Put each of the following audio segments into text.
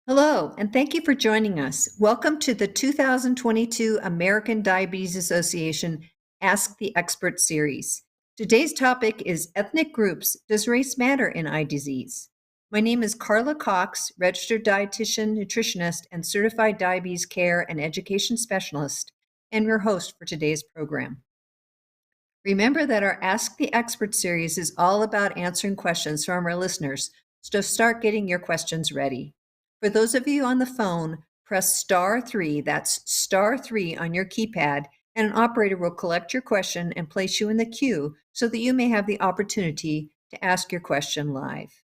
Hello, and thank you for joining us. Welcome to the 2022 American Diabetes Association Ask the Expert series. Today's topic is ethnic groups. Does race matter in eye disease? My name is Carla Cox, registered dietitian, nutritionist, and certified diabetes care and education specialist, and your host for today's program. Remember that our Ask the Expert series is all about answering questions from our listeners, so start getting your questions ready. For those of you on the phone, press *3, that's *3 on your keypad, and an operator will collect your question and place you in the queue so that you may have the opportunity to ask your question live.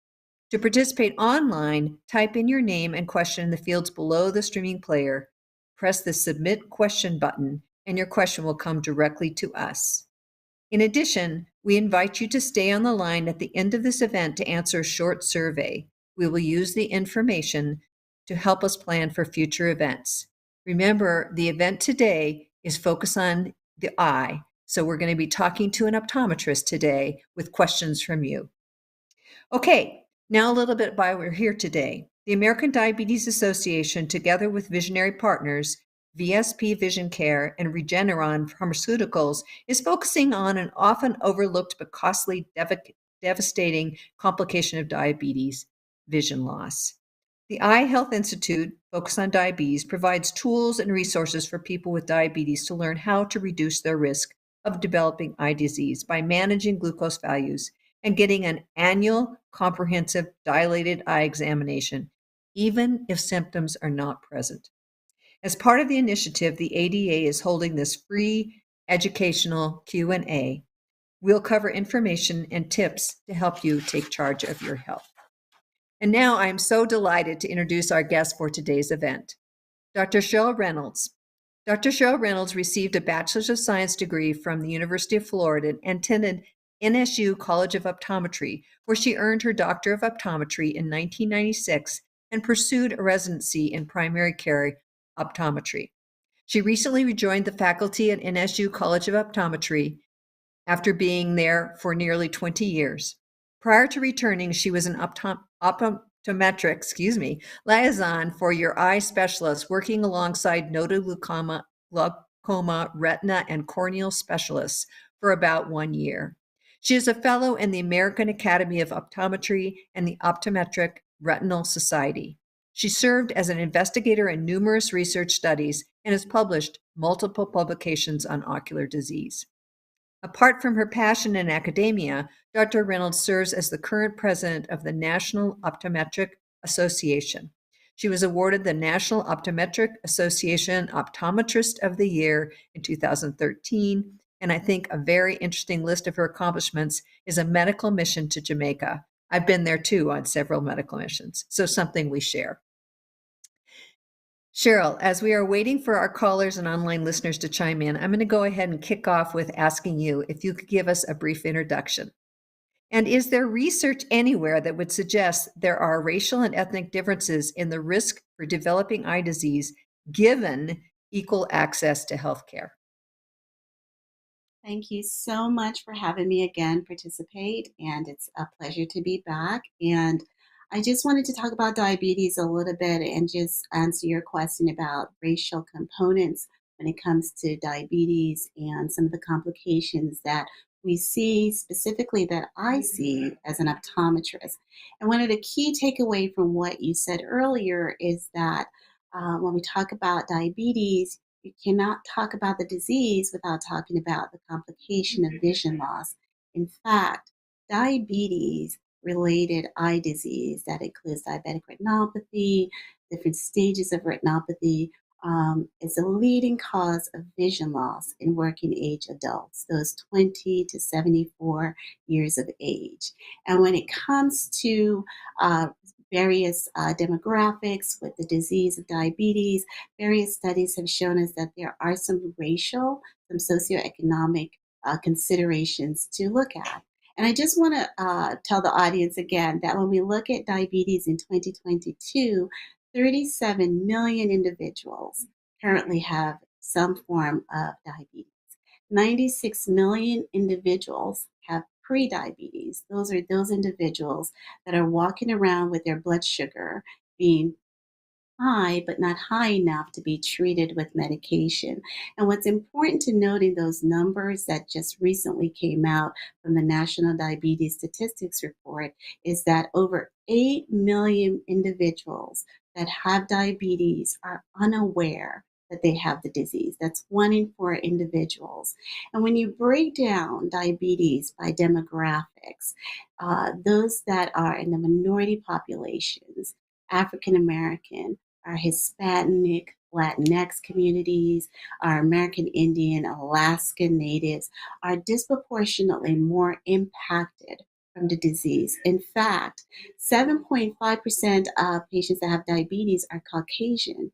To participate online, type in your name and question in the fields below the streaming player, press the Submit Question button, and your question will come directly to us. In addition, we invite you to stay on the line at the end of this event to answer a short survey. We will use the information to help us plan for future events. Remember, the event today is focused on the eye, so we're going to be talking to an optometrist today with questions from you. Okay, now a little bit why we're here today. The American Diabetes Association, together with visionary partners, VSP Vision Care and Regeneron Pharmaceuticals, is focusing on an often overlooked but costly, devastating complication of diabetes, vision loss. The Eye Health Institute, focused on diabetes, provides tools and resources for people with diabetes to learn how to reduce their risk of developing eye disease by managing glucose values and getting an annual comprehensive dilated eye examination, even if symptoms are not present. As part of the initiative, the ADA is holding this free educational Q&A. We'll cover information and tips to help you take charge of your health. And now I am so delighted to introduce our guest for today's event, Dr. Cheryl Reynolds. Dr. Cheryl Reynolds received a Bachelor's of Science degree from the University of Florida and attended NSU College of Optometry, where she earned her Doctor of Optometry in 1996 and pursued a residency in primary care optometry. She recently rejoined the faculty at NSU College of Optometry after being there for nearly 20 years. Prior to returning, she was an optometric liaison for your eye specialist, working alongside noted glaucoma, retina, and corneal specialists for about 1 year. She is a fellow in the American Academy of Optometry and the Optometric Retinal Society. She served as an investigator in numerous research studies and has published multiple publications on ocular disease. Apart from her passion in academia, Dr. Reynolds serves as the current president of the National Optometric Association. She was awarded the National Optometric Association Optometrist of the Year in 2013, and I think a very interesting list of her accomplishments is a medical mission to Jamaica. I've been there too on several medical missions, so something we share. Cheryl, as we are waiting for our callers and online listeners to chime in, I'm going to go ahead and kick off with asking you if you could give us a brief introduction. And is there research anywhere that would suggest there are racial and ethnic differences in the risk for developing eye disease given equal access to healthcare? Thank you so much for having me again participate, and it's a pleasure to be back. And I just wanted to talk about diabetes a little bit and just answer your question about racial components when it comes to diabetes and some of the complications that we see, specifically that I see as an optometrist. And one of the key takeaway from what you said earlier is that when we talk about diabetes, you cannot talk about the disease without talking about the complication of vision loss. In fact, diabetes related eye disease that includes diabetic retinopathy, different stages of retinopathy, is a leading cause of vision loss in working age adults, those 20 to 74 years of age. And when it comes to various demographics with the disease of diabetes, various studies have shown us that there are some racial, some socioeconomic considerations to look at. And I just want to tell the audience again that when we look at diabetes in 2022, 37 million individuals currently have some form of diabetes. 96 million individuals have prediabetes. Those are those individuals that are walking around with their blood sugar being high, but not high enough to be treated with medication. And what's important to note in those numbers that just recently came out from the National Diabetes Statistics Report is that over 8 million individuals that have diabetes are unaware that they have the disease. That's 1 in 4 individuals. And when you break down diabetes by demographics, those that are in the minority populations, African American, our Hispanic, Latinx communities, our American Indian, Alaskan natives are disproportionately more impacted from the disease. In fact, 7.5% of patients that have diabetes are Caucasian.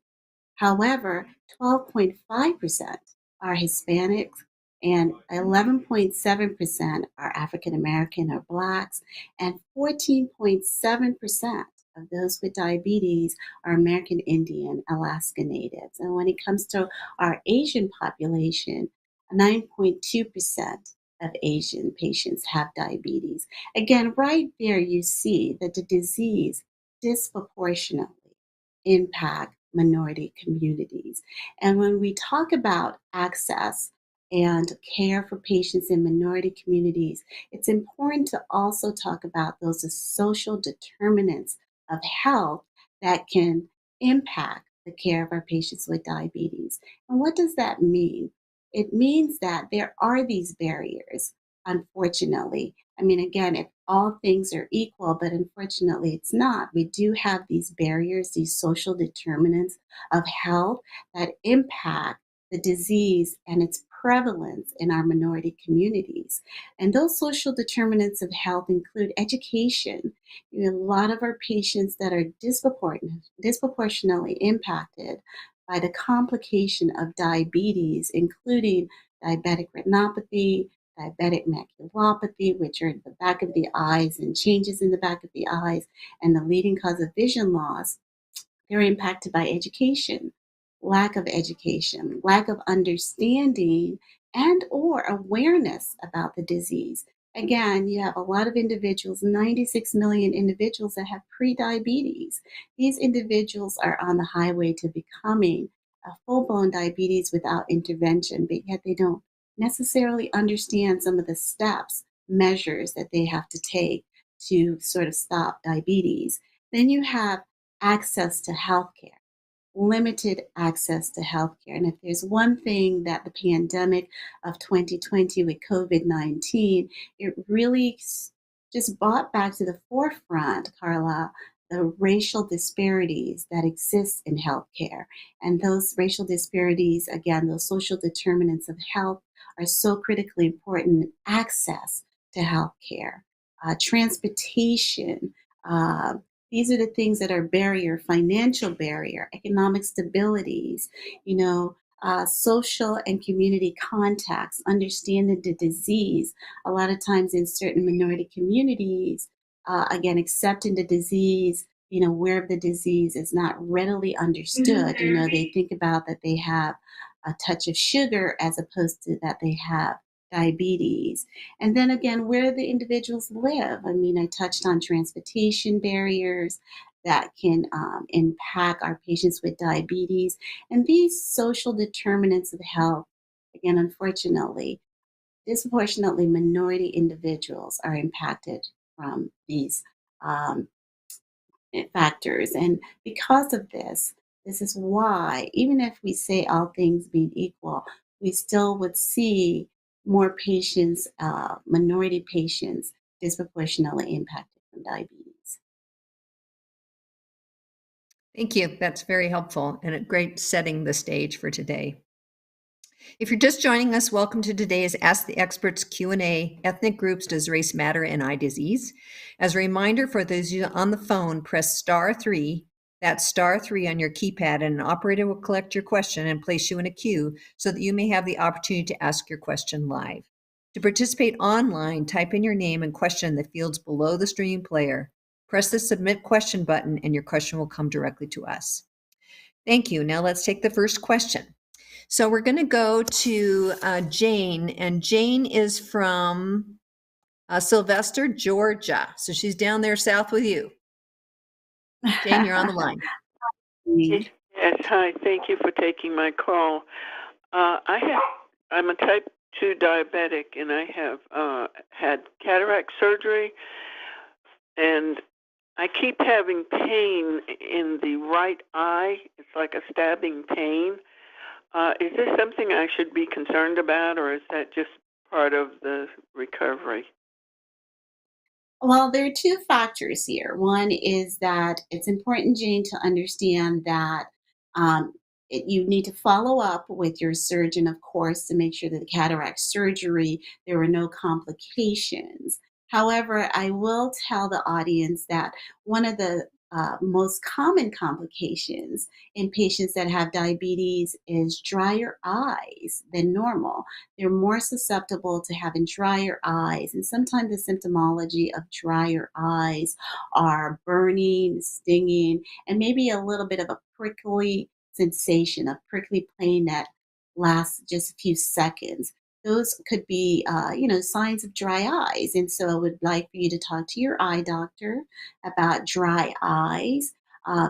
However, 12.5% are Hispanics and 11.7% are African American or Blacks, and 14.7% of those with diabetes are American Indian, Alaska Natives. And when it comes to our Asian population, 9.2% of Asian patients have diabetes. Again, right there you see that the disease disproportionately impact minority communities. And when we talk about access and care for patients in minority communities, it's important to also talk about those social determinants of health that can impact the care of our patients with diabetes. And what does that mean? It means that there are these barriers, unfortunately. I mean, again, if all things are equal, but unfortunately it's not. We do have these barriers, these social determinants of health that impact the disease and its prevalence in our minority communities. And those social determinants of health include education. You know, a lot of our patients that are disproportionately impacted by the complication of diabetes, including diabetic retinopathy, diabetic maculopathy, which are the back of the eyes and changes in the back of the eyes, and the leading cause of vision loss. They're impacted by education, lack of understanding, and or awareness about the disease. Again, you have a lot of individuals, 96 million individuals that have prediabetes. These individuals are on the highway to becoming a full-blown diabetes without intervention, but yet they don't necessarily understand some of the steps, measures that they have to take to sort of stop diabetes. Then you have access to healthcare, limited access to healthcare. And if there's one thing that the pandemic of 2020 with COVID-19, it really just brought back to the forefront, Carla, the racial disparities that exist in healthcare. And those racial disparities, again, those social determinants of health are so critically important. Access to healthcare, transportation, uh, these are the things that are barrier, financial barrier, economic stabilities, you know, social and community contacts, understanding the disease. A lot of times in certain minority communities, again, accepting the disease, you know, where the disease is not readily understood. You know, they think about that they have a touch of sugar as opposed to that they have diabetes. And then again, where the individuals live. I mean, I touched on transportation barriers that can impact our patients with diabetes. And these social determinants of health, again, unfortunately, disproportionately minority individuals are impacted from these um, factors. And because of this, this is why, even if we say all things being equal, we still would see more patients, minority patients, disproportionately impacted from diabetes. Thank you. That's very helpful and a great setting the stage for today. If you're just joining us, welcome to today's Ask the Experts Q&A, Ethnic Groups, Does Race Matter in Eye Disease? As a reminder for those of you on the phone, press *3, that's *3 on your keypad, and an operator will collect your question and place you in a queue so that you may have the opportunity to ask your question live. To participate online, type in your name and question in the fields below the streaming player. Press the Submit Question button and your question will come directly to us. Thank you. Now let's take the first question. So we're going to go to Jane, and Jane is from Sylvester, Georgia. So she's down there south with you. Jane, you're on the line. evening. Yes, hi. Thank you for taking my call. I'm a type 2 diabetic, and I have had cataract surgery, and I keep having pain in the right eye. It's like a stabbing pain. Is this something I should be concerned about, or is that just part of the recovery? Well, there are two factors here. One is that it's important, Jane, to understand that you need to follow up with your surgeon, of course, to make sure that the cataract surgery, there were no complications. However, I will tell the audience that one of the most common complications in patients that have diabetes is drier eyes than normal. They're more susceptible to having drier eyes. And sometimes the symptomology of drier eyes are burning, stinging, and maybe a little bit of a prickly sensation, a prickly pain that lasts just a few seconds. Those could be, signs of dry eyes. And so I would like for you to talk to your eye doctor about dry eyes.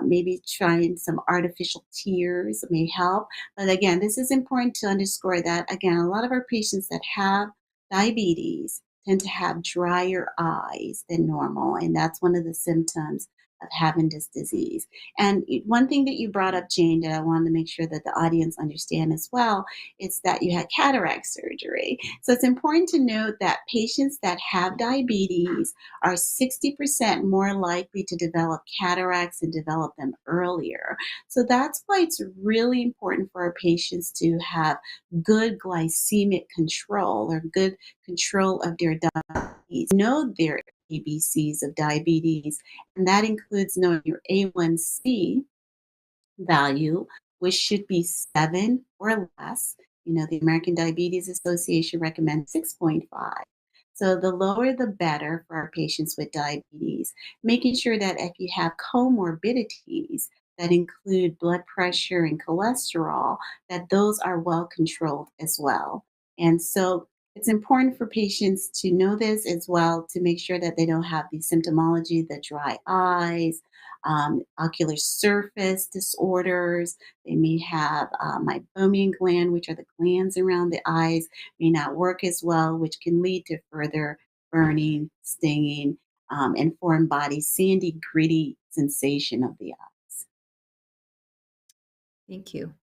Maybe trying some artificial tears may help. But again, this is important to underscore that, again, a lot of our patients that have diabetes tend to have drier eyes than normal, and that's one of the symptoms of having this disease. And one thing that you brought up, Jane, that I wanted to make sure that the audience understand as well, is that you had cataract surgery. So it's important to note that patients that have diabetes are 60% more likely to develop cataracts and develop them earlier. So that's why it's really important for our patients to have good glycemic control or good control of their diabetes, know their ABCs of diabetes, and that includes knowing your A1C value, which should be 7 or less. The American Diabetes Association recommends 6.5. So the lower the better for our patients with diabetes, making sure that if you have comorbidities that include blood pressure and cholesterol, that those are well controlled as well. And so it's important for patients to know this as well to make sure that they don't have the symptomology, the dry eyes, ocular surface disorders. They may have meibomian gland, which are the glands around the eyes, may not work as well, which can lead to further burning, stinging, and foreign body, sandy, gritty sensation of the eyes. Thank you.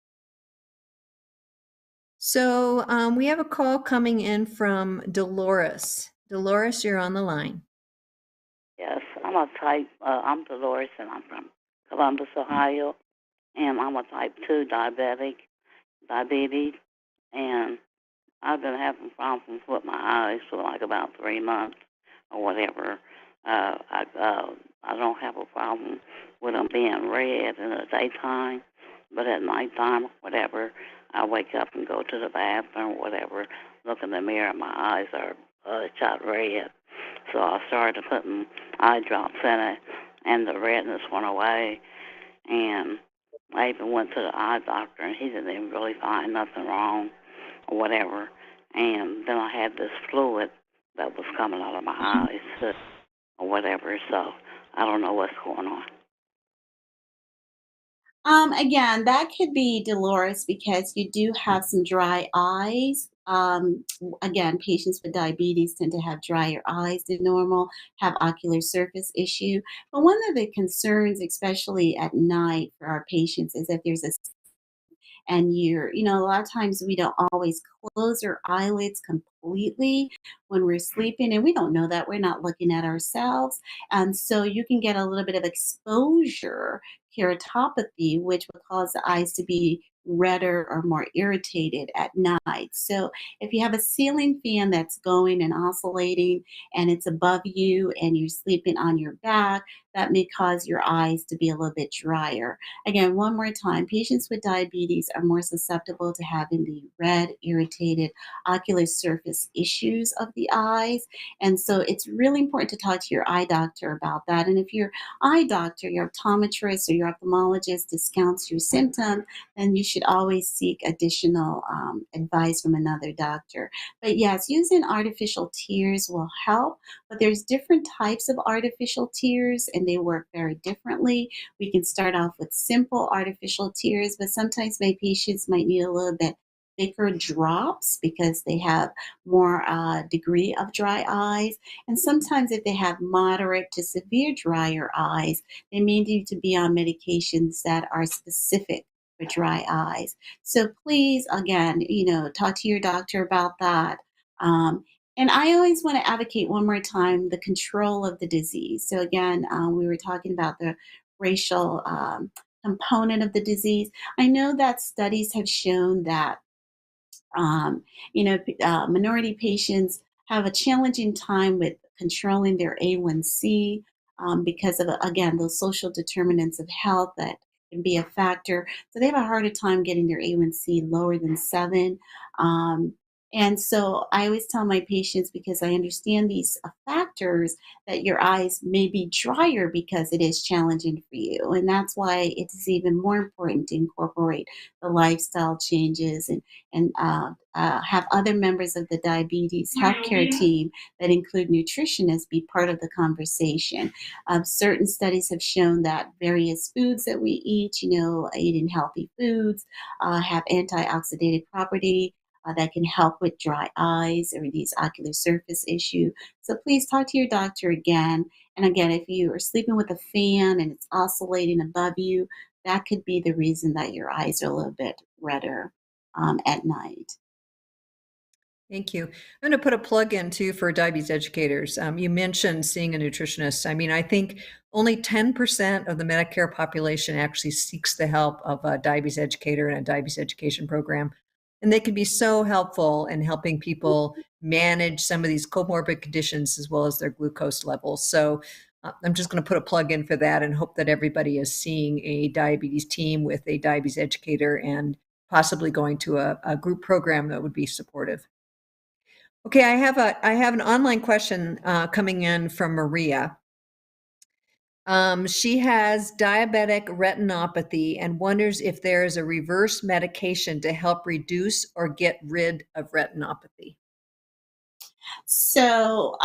So we have a call coming in from Dolores. Dolores, you're on the line. Yes, I'm Dolores, and I'm from Columbus, Ohio, and I'm a type 2 diabetes, and I've been having problems with my eyes for like about 3 months or whatever. I don't have a problem with them being red in the daytime, but at nighttime, whatever, I wake up and go to the bathroom, whatever, look in the mirror, my eyes are shot red. So I started putting eye drops in it, and the redness went away. And I even went to the eye doctor, and he didn't even really find nothing wrong or whatever. And then I had this fluid that was coming out of my eyes or whatever. So I don't know what's going on. Again, that could be Dolores because you do have some dry eyes. Again, patients with diabetes tend to have drier eyes than normal, have ocular surface issue. But one of the concerns, especially at night for our patients, is that there's a and a lot of times we don't always close our eyelids completely when we're sleeping, and we don't know that we're not looking at ourselves. And so you can get a little bit of exposure keratopathy, which will cause the eyes to be redder or more irritated at night. So if you have a ceiling fan that's going and oscillating and it's above you and you're sleeping on your back, that may cause your eyes to be a little bit drier. Again, one more time, patients with diabetes are more susceptible to having the red, irritated ocular surface issues of the eyes. And so it's really important to talk to your eye doctor about that. And if your eye doctor, your optometrist, or your ophthalmologist discounts your symptom, then you should always seek additional advice from another doctor. But yes, using artificial tears will help, but there's different types of artificial tears, and they work very differently. We can start off with simple artificial tears, but sometimes my patients might need a little bit thicker drops because they have more degree of dry eyes. And sometimes if they have moderate to severe drier eyes, they may need to be on medications that are specific for dry eyes. So please, again, talk to your doctor about that. And I always want to advocate one more time the control of the disease. So again, we were talking about the racial component of the disease. I know that studies have shown that minority patients have a challenging time with controlling their A1C because of, again, those social determinants of health that can be a factor. So they have a harder time getting their A1C lower than 7. Um, and so I always tell my patients, because I understand these factors, that your eyes may be drier because it is challenging for you. And that's why it is even more important to incorporate the lifestyle changes and have other members of the diabetes healthcare team that include nutritionists be part of the conversation. Certain studies have shown that various foods that we eat, eating healthy foods, have antioxidant property that can help with dry eyes or these ocular surface issue. So please talk to your doctor again. And again, if you are sleeping with a fan and it's oscillating above you, that could be the reason that your eyes are a little bit redder at night. Thank you. I'm going to put a plug in too for diabetes educators. You mentioned seeing a nutritionist. I mean, I think only 10% of the Medicare population actually seeks the help of a diabetes educator in a diabetes education program. And they can be so helpful in helping people manage some of these comorbid conditions as well as their glucose levels. So I'm just going to put a plug in for that and hope that everybody is seeing a diabetes team with a diabetes educator and possibly going to a group program that would be supportive. Okay, I have an online question coming in from Maria. She has diabetic retinopathy and wonders if there is a reverse medication to help reduce or get rid of retinopathy. So,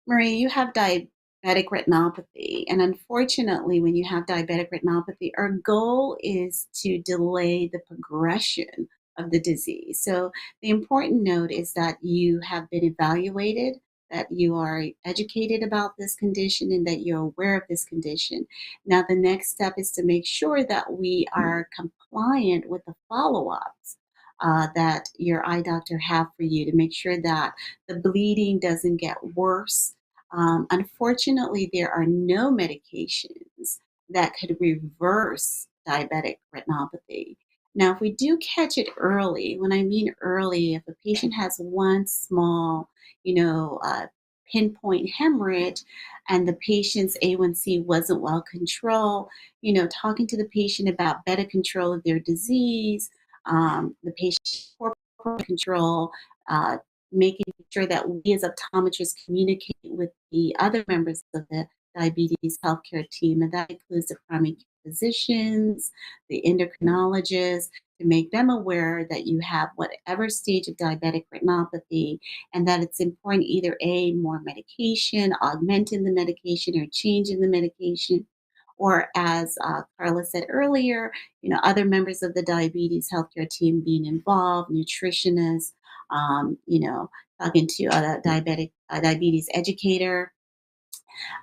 Marie, you have diabetic retinopathy. And unfortunately, when you have diabetic retinopathy, our goal is to delay the progression of the disease. So, the important note is that you have been evaluated, that you are educated about this condition, and that you're aware of this condition. Now, the next step is to make sure that we are compliant with the follow ups. That your eye doctor have for you to make sure that the bleeding doesn't get worse. Unfortunately, there are no medications that could reverse diabetic retinopathy. Now, if we do catch it early, when I mean early, if a patient has one small, pinpoint hemorrhage and the patient's A1C wasn't well controlled, talking to the patient about better control of their disease, the patient corporal control, uh, making sure that we as optometrists communicate with the other members of the diabetes healthcare team, and that includes the primary care physicians, the endocrinologists, to make them aware that you have whatever stage of diabetic retinopathy and that it's important either A, more medication, augmenting the medication, or changing the medication, or as Carla said earlier, other members of the diabetes healthcare team being involved, nutritionists, talking to a diabetes educator.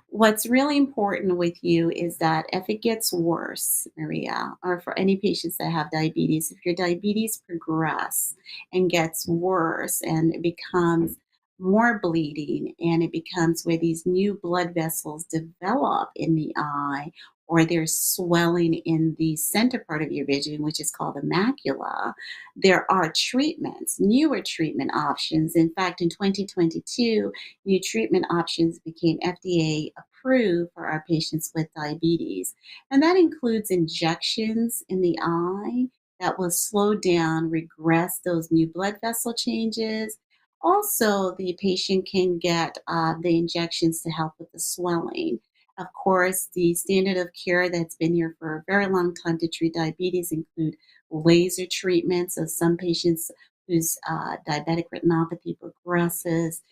What's really important with you is that if it gets worse, Maria, or for any patients that have diabetes, if your diabetes progress and gets worse and it becomes more bleeding and it becomes where these new blood vessels develop in the eye or there's swelling in the center part of your vision, which is called the macula, there are treatments, newer treatment options. In fact, in 2022, new treatment options became FDA approved for our patients with diabetes. And that includes injections in the eye that will slow down, regress those new blood vessel changes. Also, the patient can get the injections to help with the swelling. Of course, the standard of care that's been here for a very long time to treat diabetes include laser treatments. So some patients whose diabetic retinopathy progresses,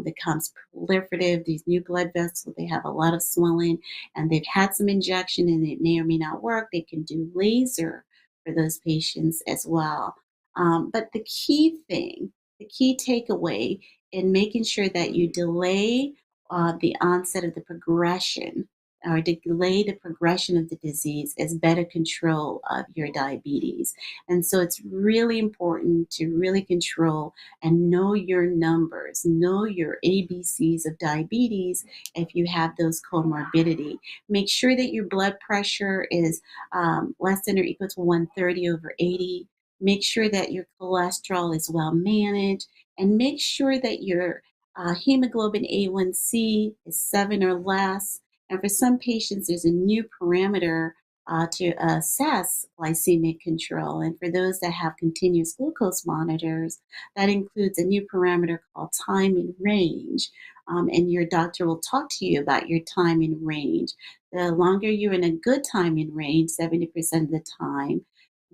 becomes proliferative, these new blood vessels, they have a lot of swelling, and they've had some injection and it may or may not work. They can do laser for those patients as well. But the key thing, the key takeaway in making sure that you delay the onset of the progression or delay the progression of the disease is better control of your diabetes. And so it's really important to really control and know your numbers, know your ABCs of diabetes if you have those comorbidity. Make sure that your blood pressure is less than or equal to 130/80. Make sure that your cholesterol is well managed, and make sure that your hemoglobin A1C is 7 or less. And for some patients, there's a new parameter to assess glycemic control. And for those that have continuous glucose monitors, that includes a new parameter called time in range. And your doctor will talk to you about your time in range. The longer you're in a good time in range, 70% of the time,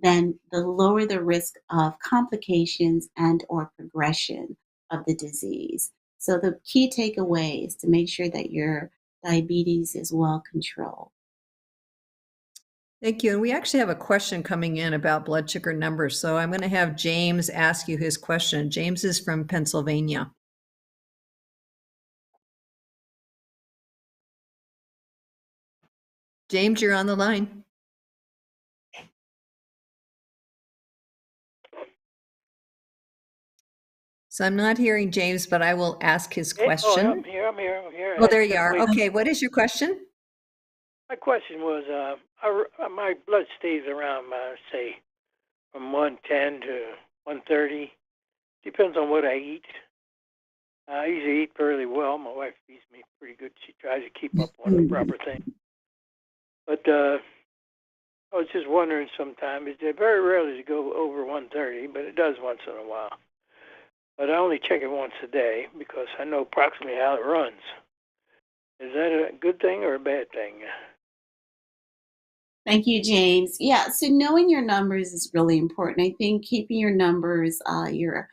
then the lower the risk of complications and or progression of the disease. So the key takeaway is to make sure that your diabetes is well controlled. Thank you. And we actually have a question coming in about blood sugar numbers. So I'm going to have James ask you his question. James is from Pennsylvania. James, you're on the line. So I'm not hearing James, but I will ask his question. I'm here. Oh, there you are. Okay, what is your question? My question was, my blood stays around, say, from 110 to 130. Depends on what I eat. I usually eat fairly well. My wife feeds me pretty good. She tries to keep up on the proper thing. But I was just wondering sometime, it very rarely to go over 130, but it does once in a while. But I only check it once a day because I know approximately how it runs. Is that a good thing or a bad thing? Thank you, James. Yeah, so knowing your numbers is really important. I think keeping your numbers, your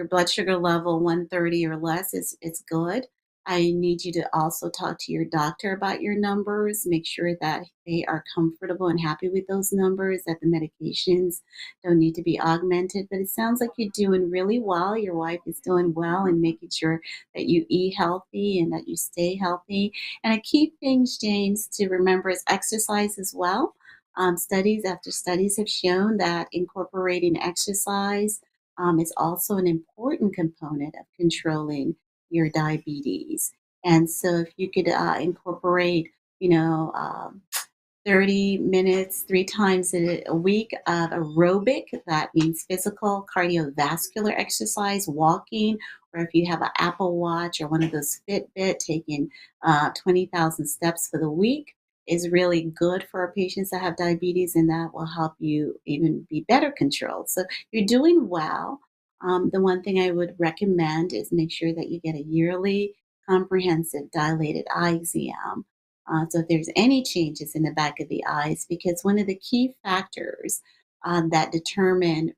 blood sugar level 130 or less is good. I need you to also talk to your doctor about your numbers. Make sure that they are comfortable and happy with those numbers, that the medications don't need to be augmented. But it sounds like you're doing really well. Your wife is doing well and making sure that you eat healthy and that you stay healthy. And a key thing, James, to remember is exercise as well. Studies after studies have shown that incorporating exercise is also an important component of controlling your diabetes. And so if you could incorporate, you know, 30 minutes, 3 times a week of aerobic. That means physical cardiovascular exercise, walking, or if you have an Apple Watch or one of those Fitbit, taking 20,000 steps for the week is really good for our patients that have diabetes, and that will help you even be better controlled. So you're doing well. The one thing I would recommend is make sure that you get a yearly comprehensive dilated eye exam, so if there's any changes in the back of the eyes, because one of the key factors that determine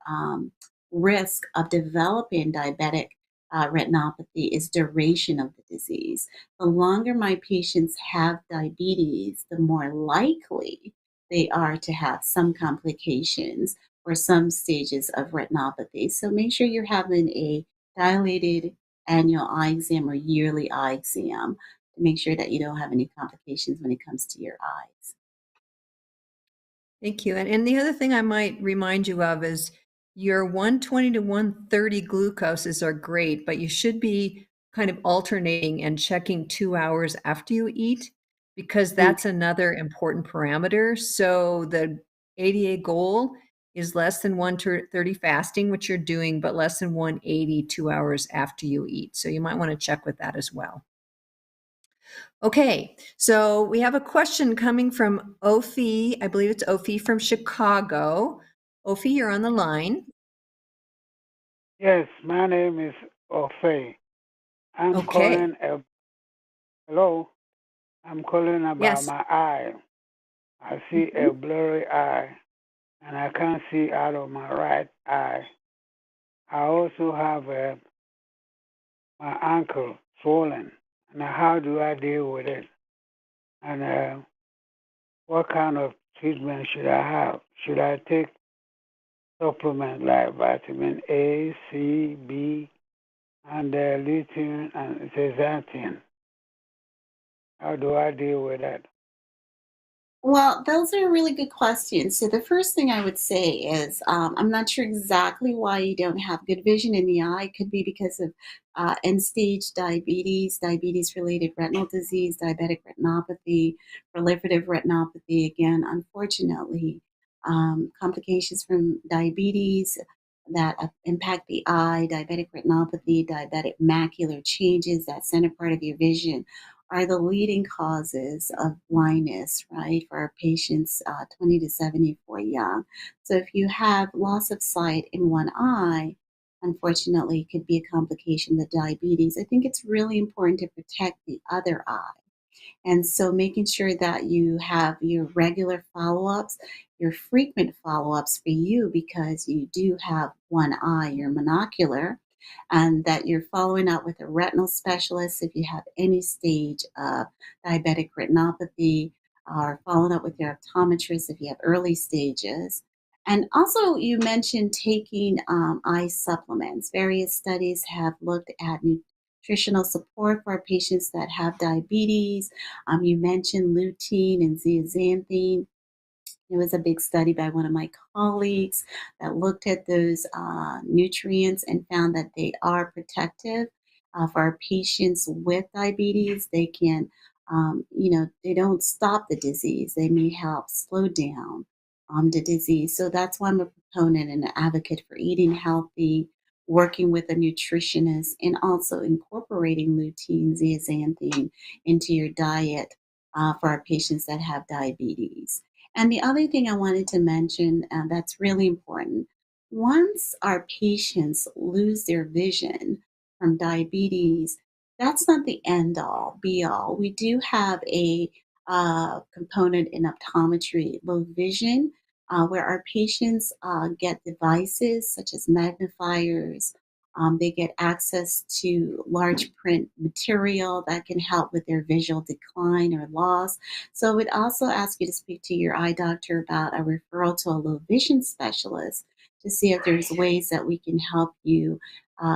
risk of developing diabetic retinopathy is duration of the disease. The longer my patients have diabetes, the more likely they are to have some complications or some stages of retinopathy. So make sure you're having a dilated annual eye exam or yearly eye exam to make sure that you don't have any complications when it comes to your eyes. Thank you. And the other thing I might remind you of is your 120 to 130 glucoses are great, but you should be kind of alternating and checking 2 hours after you eat, because that's another important parameter. So the ADA goal is less than 130 fasting, which you're doing, but less than 180 2 hours after you eat. So you might want to check with that as well. Okay, so we have a question coming from Ophi. I believe it's Ophi from Chicago. Ophi, you're on the line. Yes, my name is Ofe. I'm Okay. calling. Hello. I'm calling about Yes. my eye. I see a blurry eye, and I can't see out of my right eye. I also have my ankle swollen. Now, how do I deal with it? And what kind of treatment should I have? Should I take supplements like vitamin A, C, B, and lutein and zeaxanthin? How do I deal with that? Well, those are really good questions. So the first thing I would say is I'm not sure exactly why you don't have good vision in the eye. It could be because of end-stage diabetes, diabetes-related retinal disease, diabetic retinopathy, proliferative retinopathy. Again, unfortunately, complications from diabetes that impact the eye, diabetic retinopathy, diabetic macular changes, that center part of your vision are the leading causes of blindness, right, for our patients 20 to 74 young. So if you have loss of sight in one eye, unfortunately, it could be a complication of diabetes. I think it's really important to protect the other eye. And so making sure that you have your regular follow-ups, your frequent follow-ups for you because you do have one eye, your monocular, and that you're following up with a retinal specialist if you have any stage of diabetic retinopathy, or following up with your optometrist if you have early stages. And also, you mentioned taking eye supplements. Various studies have looked at nutritional support for patients that have diabetes. You mentioned lutein and zeaxanthin. It was a big study by one of my colleagues that looked at those nutrients and found that they are protective for our patients with diabetes. They can, they don't stop the disease. They may help slow down the disease. So that's why I'm a proponent and an advocate for eating healthy, working with a nutritionist, and also incorporating lutein, zeaxanthin into your diet for our patients that have diabetes. And the other thing I wanted to mention that's really important once our patients lose their vision from diabetes, that's not the end all, be all. We do have a component in optometry, low vision, where our patients get devices such as magnifiers. They get access to large print material that can help with their visual decline or loss. So I would also ask you to speak to your eye doctor about a referral to a low vision specialist to see if there's ways that we can help you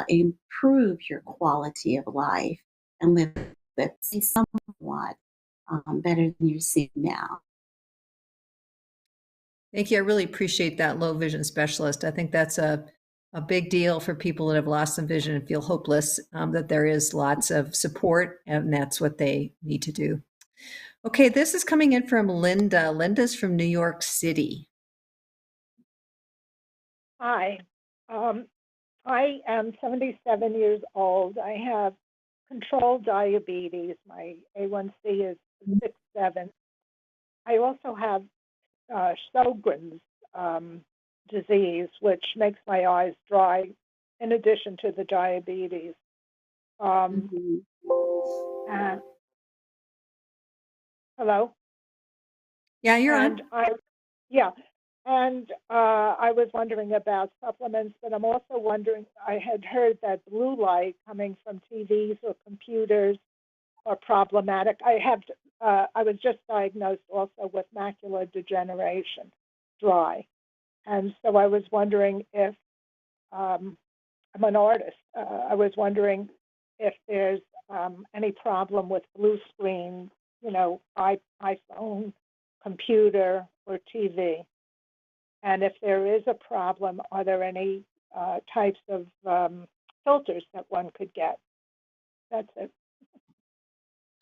improve your quality of life and live somewhat better than you're seeing now. Thank you. I really appreciate that low vision specialist. I think that's a big deal for people that have lost some vision and feel hopeless, that there is lots of support, and that's what they need to do. Okay, this is coming in from Linda. Linda's from New York City. Hi. I am 77 years old. I have controlled diabetes. My A1C is 6.7. I also have Sjogren's disease, which makes my eyes dry, in addition to the diabetes. Mm-hmm. And hello? Yeah, you're And on. I was wondering about supplements, but I'm also wondering, I had heard that blue light coming from TVs or computers are problematic. I was just diagnosed also with macular degeneration, dry. And so I was wondering if, I'm an artist, I was wondering if there's any problem with blue screen, iPhone, computer, or TV. And if there is a problem, are there any types of filters that one could get? That's it.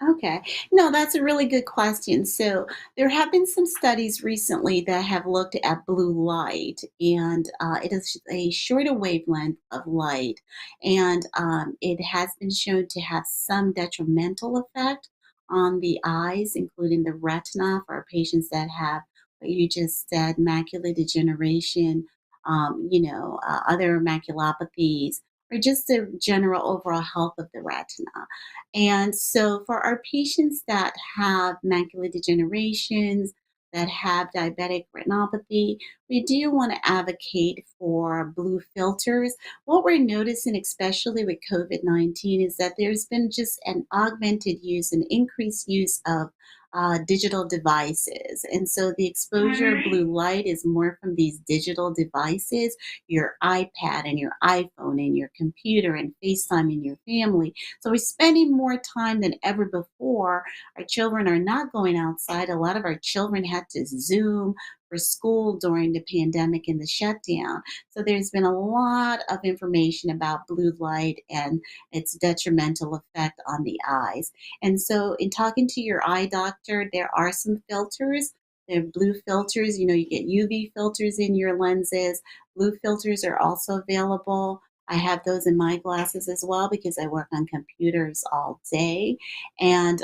Okay. No, that's a really good question. So there have been some studies recently that have looked at blue light, and it is a shorter wavelength of light, and it has been shown to have some detrimental effect on the eyes, including the retina for patients that have what you just said, macular degeneration, other maculopathies, or just the general overall health of the retina. And so, for our patients that have macular degenerations, that have diabetic retinopathy, we do want to advocate for blue filters. What we're noticing, especially with COVID-19, is that there's been just an augmented use, an increased use of digital devices. And so the exposure of blue light is more from these digital devices, your iPad and your iPhone and your computer and FaceTime and your family. So we're spending more time than ever before. Our children are not going outside. A lot of our children had to Zoom for school during the pandemic and the shutdown. So there's been a lot of information about blue light and its detrimental effect on the eyes. And so, in talking to your eye doctor, there are some filters. There are blue filters. You get UV filters in your lenses. Blue filters are also available. I have those in my glasses as well because I work on computers all day. And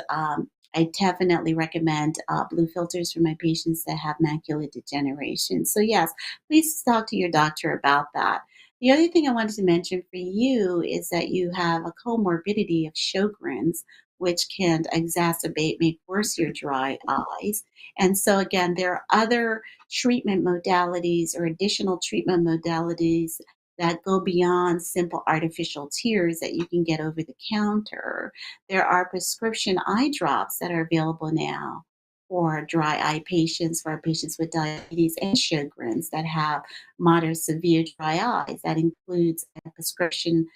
I definitely recommend blue filters for my patients that have macular degeneration. So, yes, please talk to your doctor about that. The other thing I wanted to mention for you is that you have a comorbidity of Sjogren's, which can exacerbate, make worse your dry eyes. And so, again, there are other treatment modalities or additional treatment modalities that go beyond simple artificial tears that you can get over the counter. There are prescription eye drops that are available now for dry eye patients, for our patients with diabetes and Sjogren's that have moderate severe dry eyes. That includes a prescription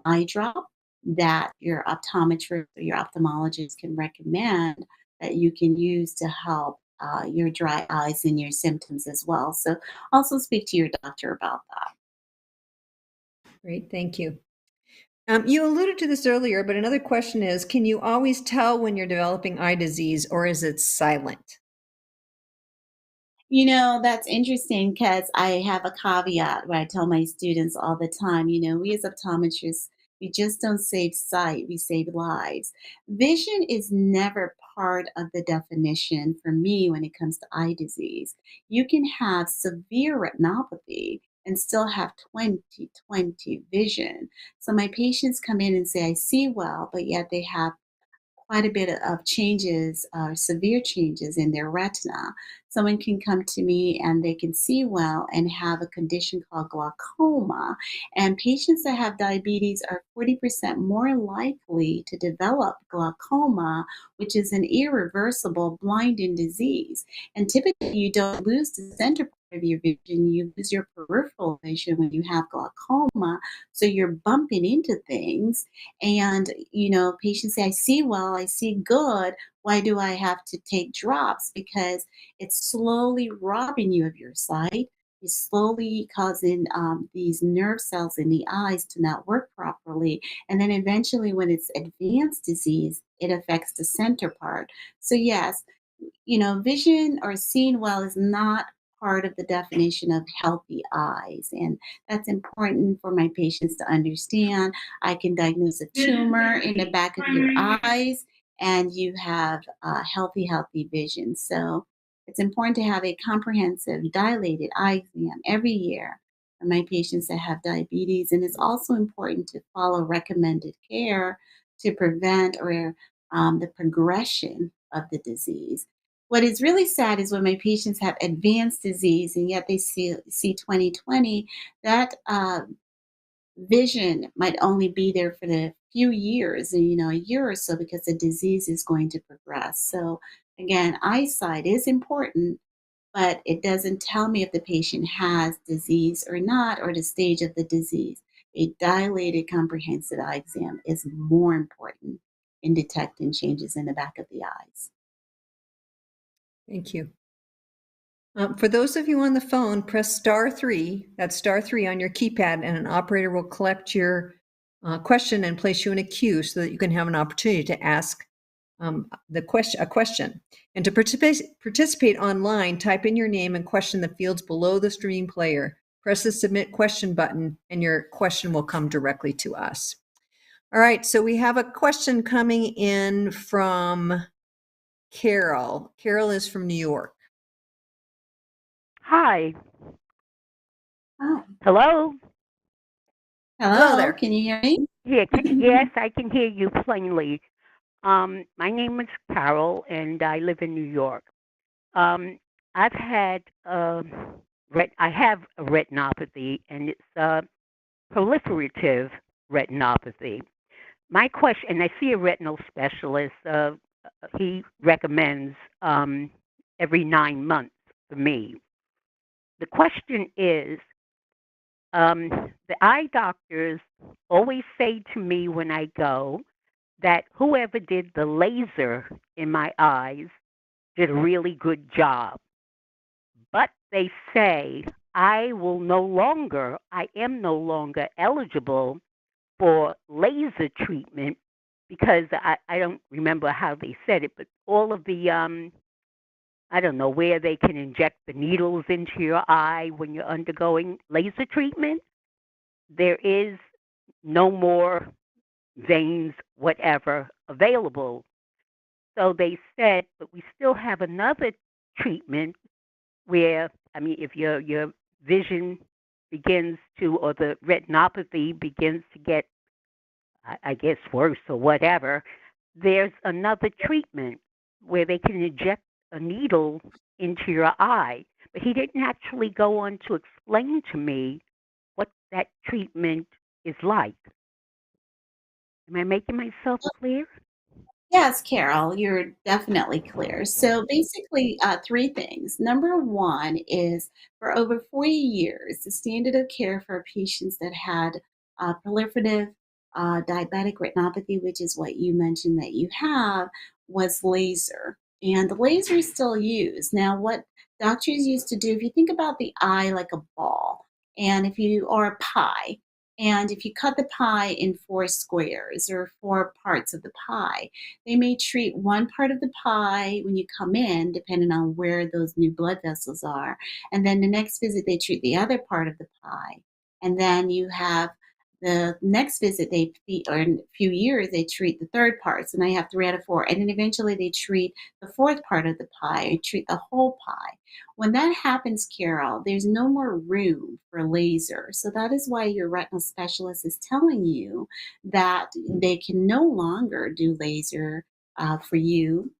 eye drop that your optometrist or your ophthalmologist can recommend that you can use to help your dry eyes and your symptoms as well. So also speak to your doctor about that. Great, thank you. You alluded to this earlier, but another question is, can you always tell when you're developing eye disease, or is it silent? That's interesting because I have a caveat where I tell my students all the time, we as optometrists, we just don't save sight, we save lives. Vision is never part of the definition for me when it comes to eye disease. You can have severe retinopathy and still have 20/20 vision. So my patients come in and say, I see well, but yet they have quite a bit of changes, severe changes in their retina. Someone can come to me and they can see well and have a condition called glaucoma. And patients that have diabetes are 40% more likely to develop glaucoma, which is an irreversible blinding disease. And typically, you don't lose the center part of your vision, you lose your peripheral vision when you have glaucoma. So you're bumping into things and, patients say, I see well, I see good. Why do I have to take drops? Because it's slowly robbing you of your sight. It's slowly causing these nerve cells in the eyes to not work properly. And then eventually, when it's advanced disease, it affects the center part. So, yes, vision or seeing well is not part of the definition of healthy eyes. And that's important for my patients to understand. I can diagnose a tumor in the back of your eyes, and you have healthy vision. So it's important to have a comprehensive, dilated eye exam every year for my patients that have diabetes. And it's also important to follow recommended care to prevent or the progression of the disease. What is really sad is when my patients have advanced disease and yet they see 20/20, that vision might only be there for the few years, and a year or so because the disease is going to progress. So again, eyesight is important, but it doesn't tell me if the patient has disease or not, or the stage of the disease. A dilated comprehensive eye exam is more important in detecting changes in the back of the eyes. Thank you. For those of you on the phone, press *3. That's *3 on your keypad, and an operator will collect your question and place you in a queue so that you can have an opportunity to ask a question. And to participate online, type in your name and question in the fields below the stream player. Press the Submit Question button, and your question will come directly to us. All right, so we have a question coming in from Carol. Carol is from New York. Hi. Hi. Hello. Hello there. Can you hear me? Yeah, yes, I can hear you plainly. My name is Carol, and I live in New York. I've had I have a retinopathy, and it's proliferative retinopathy. My question, and I see a retinal specialist. He recommends every 9 months for me. The question is, the eye doctors always say to me when I go that whoever did the laser in my eyes did a really good job. But they say I am no longer eligible for laser treatment because I don't remember how they said it, but all of the, I don't know, where they can inject the needles into your eye when you're undergoing laser treatment, there is no more veins, whatever, available. So they said, but we still have another treatment where, I mean, if your vision begins to, or the retinopathy begins to get, I guess, worse or whatever, there's another treatment where they can inject a needle into your eye. But he didn't actually go on to explain to me what that treatment is like. Am I making myself clear? Yes, Carol, you're definitely clear. So basically, three things. Number one is for over 40 years, the standard of care for patients that had proliferative diabetic retinopathy, which is what you mentioned that you have, was laser. And the laser is still used. Now, what doctors used to do, if you think about the eye like a ball, and if you are a pie, and if you cut the pie in four squares or four parts of the pie, they may treat one part of the pie when you come in, depending on where those new blood vessels are. And then the next visit, they treat the other part of the pie. And then you have the next visit, or in a few years, they treat the third part. So now you have three out of four. And then eventually they treat the fourth part of the pie and treat the whole pie. When that happens, Carol, there's no more room for laser. So that is why your retinal specialist is telling you that they can no longer do laser for you.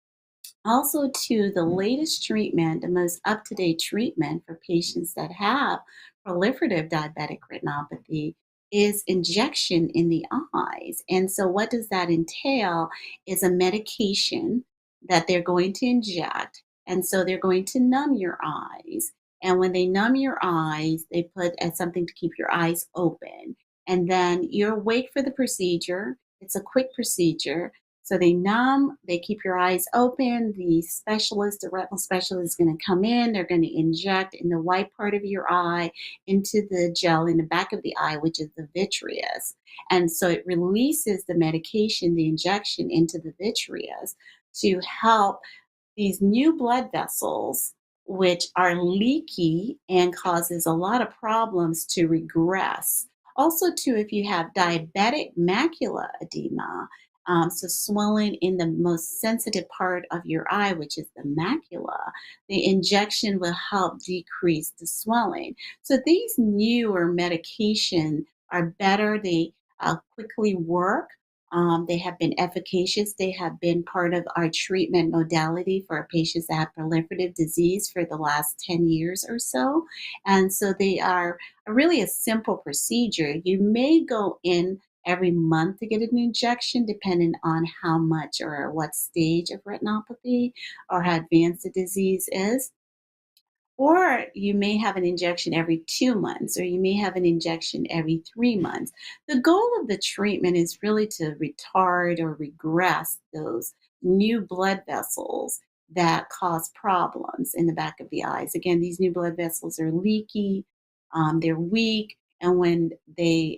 Also, to the latest treatment, the most up to date treatment for patients that have proliferative diabetic retinopathy is injection in the eyes. And so, what does that entail? Is a medication that they're going to inject. And so, they're going to numb your eyes. And when they numb your eyes, they put as something to keep your eyes open. And then you're awake for the procedure. It's a quick procedure, so they numb, they keep your eyes open. The specialist, the retinal specialist, is going to come in. They're going to inject in the white part of your eye into the gel in the back of the eye, which is the vitreous. And so it releases the medication, the injection into the vitreous to help these new blood vessels, which are leaky and causes a lot of problems, to regress. Also, too, if you have diabetic macular edema, so swelling in the most sensitive part of your eye, which is the macula, the injection will help decrease the swelling. So these newer medications are better. They quickly work. They have been efficacious. They have been part of our treatment modality for our patients that have proliferative disease for the last 10 years or so. And so they are really a simple procedure. You may go in every month to get an injection, depending on how much or what stage of retinopathy or how advanced the disease is. Or you may have an injection every 2 months, or you may have an injection every 3 months. The goal of the treatment is really to retard or regress those new blood vessels that cause problems in the back of the eyes. Again, these new blood vessels are leaky, they're weak, and when they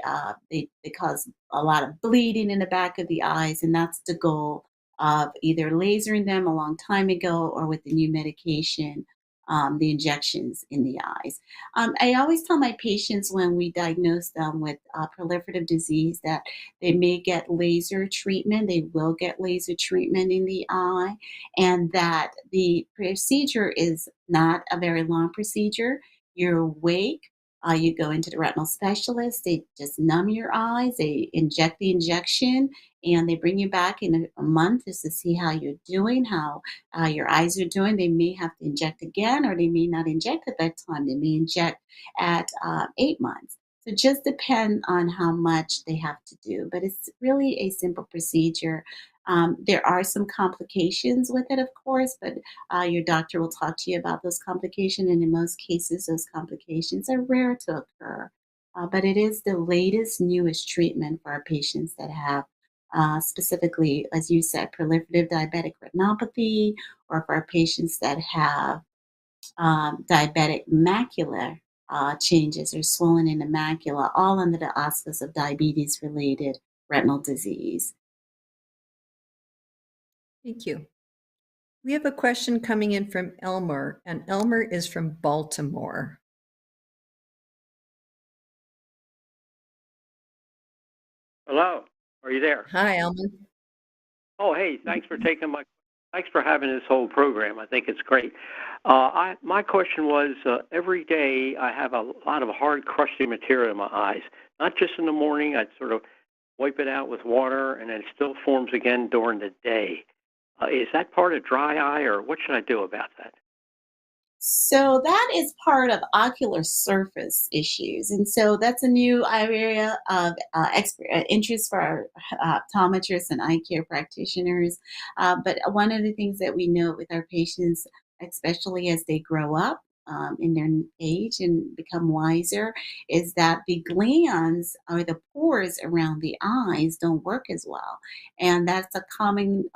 cause a lot of bleeding in the back of the eyes, and that's the goal of either lasering them a long time ago or with the new medication, the injections in the eyes. I always tell my patients when we diagnose them with proliferative disease that they may get laser treatment, they will get laser treatment in the eye, and that the procedure is not a very long procedure. You're awake. You go into the retinal specialist, they just numb your eyes, they inject the injection, and they bring you back in a month just to see how you're doing, how your eyes are doing. They may have to inject again, or they may not inject at that time. They may inject at 8 months. So it just depends on how much they have to do. But it's really a simple procedure. There are some complications with it, of course, but your doctor will talk to you about those complications, and in most cases, those complications are rare to occur. But it is the latest, newest treatment for our patients that have, specifically, as you said, proliferative diabetic retinopathy, or for our patients that have diabetic macular changes or swelling in the macula, all under the auspice of diabetes related retinal disease. Thank you. We have a question coming in from Elmer, and Elmer is from Baltimore. Hello, are you there? Hi, Elmer. Oh, hey, thanks for having this whole program. I think it's great. My question was, every day I have a lot of hard crusty material in my eyes. Not just in the morning, I sort of wipe it out with water, and then it still forms again during the day. Is that part of dry eye, or what should I do about that? So that is part of ocular surface issues. And so that's a new area of interest for our optometrists and eye care practitioners. But one of the things that we know with our patients, especially as they grow up in their age and become wiser, is that the glands or the pores around the eyes don't work as well. And that's a common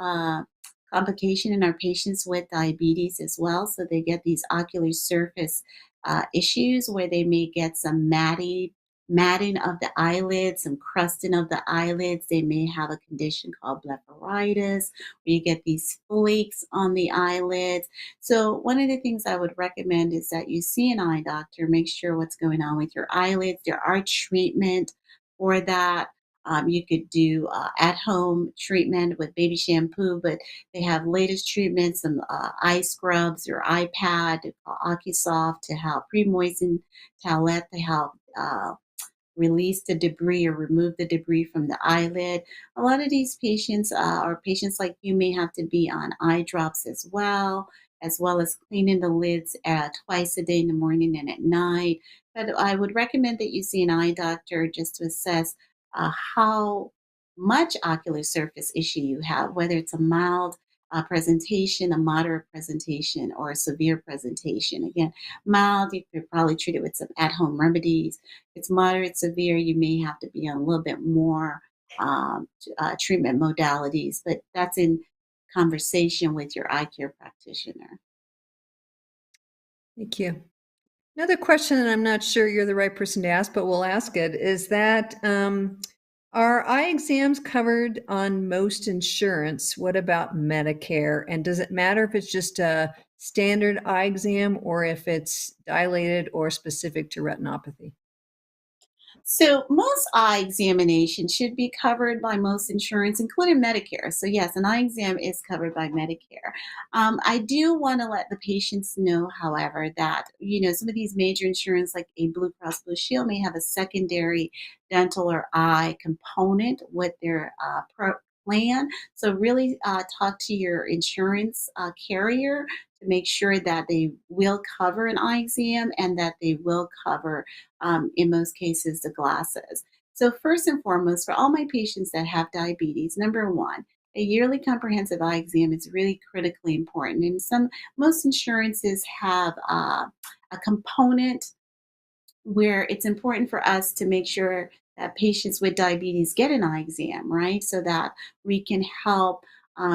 complication in our patients with diabetes as well. So they get these ocular surface issues where they may get some matting of the eyelids, some crusting of the eyelids. They may have a condition called blepharitis, where you get these flakes on the eyelids. So one of the things I would recommend is that you see an eye doctor, make sure what's going on with your eyelids. There are treatment for that. You could do at-home treatment with baby shampoo, but they have latest treatments, some eye scrubs or eye pad, OcuSoft to help pre-moisten towelette to help release the debris or remove the debris from the eyelid. A lot of these patients, or patients like you, may have to be on eye drops as well as cleaning the lids twice a day in the morning and at night. But I would recommend that you see an eye doctor just to assess how much ocular surface issue you have, whether it's a mild presentation, a moderate presentation, or a severe presentation. Again, mild, you could probably treat it with some at-home remedies. It's moderate, severe, you may have to be on a little bit more treatment modalities, but that's in conversation with your eye care practitioner. Thank you. Another question, and I'm not sure you're the right person to ask, but we'll ask it, is that are eye exams covered on most insurance? What about Medicare? And does it matter if it's just a standard eye exam or if it's dilated or specific to retinopathy? So most eye examinations should be covered by most insurance, including Medicare. So yes, an eye exam is covered by Medicare. I do want to let the patients know, however, that some of these major insurance, like a Blue Cross Blue Shield, may have a secondary dental or eye component with their plan. So really talk to your insurance carrier to make sure that they will cover an eye exam and that they will cover in most cases, the glasses. So, first and foremost, for all my patients that have diabetes, number one, a yearly comprehensive eye exam is really critically important. And most insurances have a component where it's important for us to make sure that patients with diabetes get an eye exam, right? So that we can help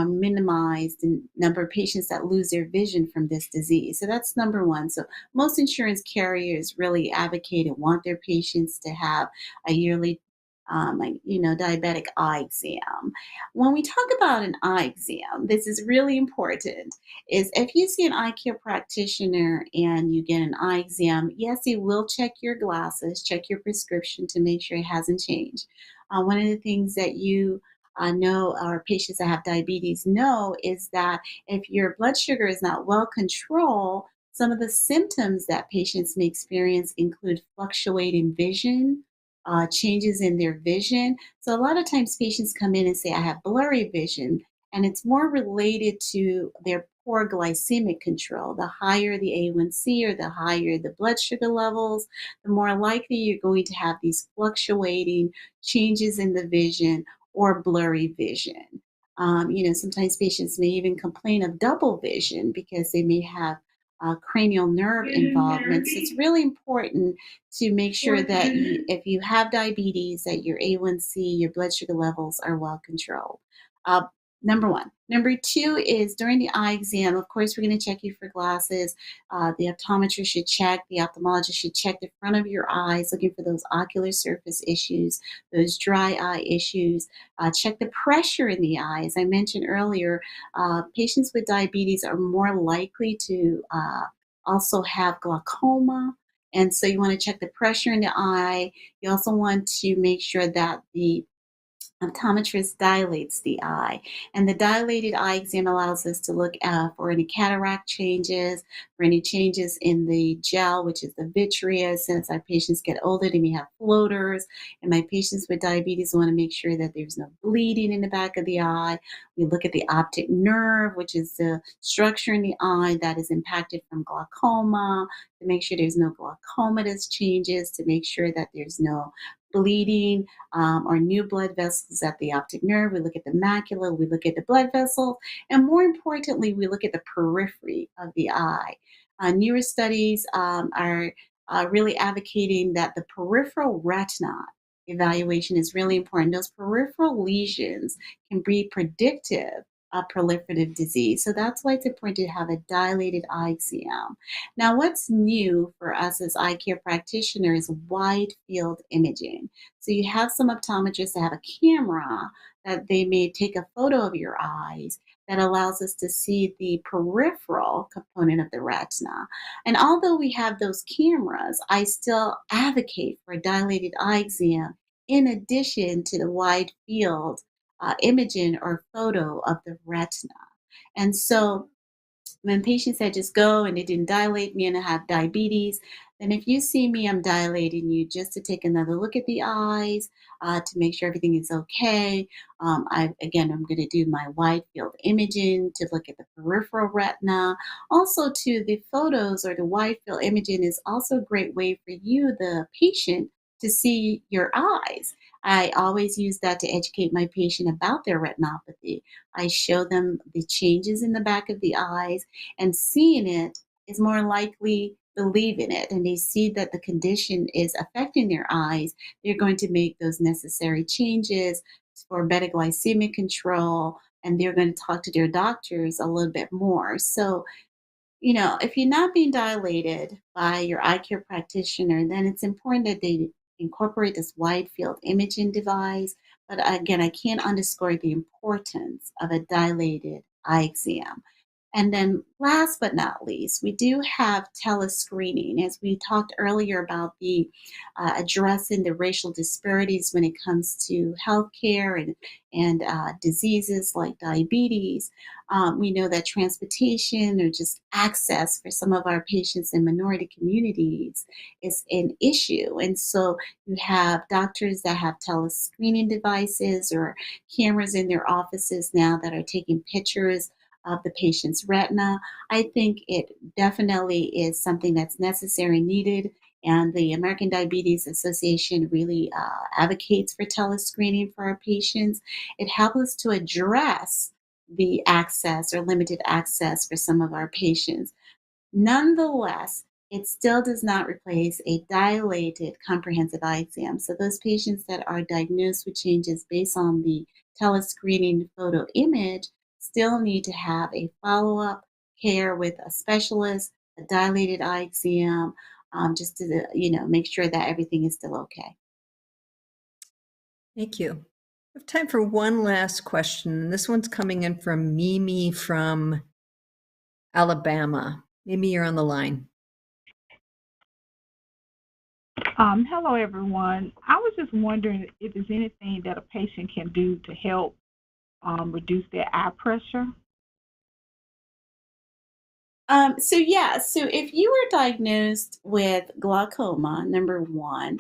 minimize the number of patients that lose their vision from this disease. So that's number one. So most insurance carriers really advocate and want their patients to have a yearly diabetic eye exam. When we talk about an eye exam, this is really important, is if you see an eye care practitioner and you get an eye exam, yes, he will check your glasses, check your prescription to make sure it hasn't changed. One of the things that you know, our patients that have diabetes know, is that if your blood sugar is not well controlled, Some of the symptoms that patients may experience include fluctuating vision, changes in their vision. So a lot of times patients come in and say, I have blurry vision, and it's more related to their poor glycemic control. The higher the A1C or the higher the blood sugar levels, the more likely you're going to have these fluctuating changes in the vision or blurry vision. Sometimes patients may even complain of double vision because they may have cranial nerve involvement. So it's really important to make sure that if you have diabetes, that your A1C, your blood sugar levels are well controlled. Uh, Number one. Number two is during the eye exam, of course, we're going to check you for glasses. The optometrist should check, the ophthalmologist should check the front of your eyes, looking for those ocular surface issues, those dry eye issues. Check the pressure in the eye. As I mentioned earlier, patients with diabetes are more likely to also have glaucoma. And so you want to check the pressure in the eye. You also want to make sure that the optometrist dilates the eye. And the dilated eye exam allows us to look for any cataract changes, for any changes in the gel, which is the vitreous. As our patients get older, they may have floaters. And my patients with diabetes want to make sure that there's no bleeding in the back of the eye. We look at the optic nerve, which is the structure in the eye that is impacted from glaucoma, to make sure there's no glaucomatous changes, to make sure that there's no bleeding or new blood vessels at the optic nerve. We look at the macula, we look at the blood vessels, and more importantly, we look at the periphery of the eye. Newer studies are really advocating that the peripheral retina evaluation is really important. Those peripheral lesions can be predictive of proliferative disease. So that's why it's important to have a dilated eye exam. Now, what's new for us as eye care practitioners is wide field imaging. So you have some optometrists that have a camera that they may take a photo of your eyes that allows us to see the peripheral component of the retina. And although we have those cameras, I still advocate for a dilated eye exam in addition to the wide field imaging or photo of the retina. And so when patients said just go and it didn't dilate me and I have diabetes, then if you see me, I'm dilating you just to take another look at the eyes to make sure everything is okay. I'm going to do my wide field imaging to look at the peripheral retina. Also, to the photos or the wide field imaging is also a great way for you, the patient, to see your eyes. I always use that to educate my patient about their retinopathy. I show them the changes in the back of the eyes, and seeing it is more likely believing it, and they see that the condition is affecting their eyes. They're going to make those necessary changes for better glycemic control, and they're going to talk to their doctors a little bit more. So if you're not being dilated by your eye care practitioner, then it's important that they incorporate this wide field imaging device. But again, I can't underscore the importance of a dilated eye exam. And then last but not least, we do have telescreening. As we talked earlier about the addressing the racial disparities when it comes to healthcare and diseases like diabetes. We know that transportation or just access for some of our patients in minority communities is an issue. And so you have doctors that have telescreening devices or cameras in their offices now that are taking pictures of the patient's retina. I think it definitely is something that's necessary, needed, and the American Diabetes Association really advocates for telescreening for our patients. It helps us to address the access or limited access for some of our patients. Nonetheless, it still does not replace a dilated comprehensive eye exam. So those patients that are diagnosed with changes based on the telescreening photo image still need to have a follow-up care with a specialist, a dilated eye exam, just to make sure that everything is still okay. Thank you. We have time for one last question. This one's coming in from Mimi from Alabama. Mimi, you're on the line. Hello, everyone. I was just wondering if there's anything that a patient can do to help reduce their eye pressure. So if you were diagnosed with glaucoma, number one,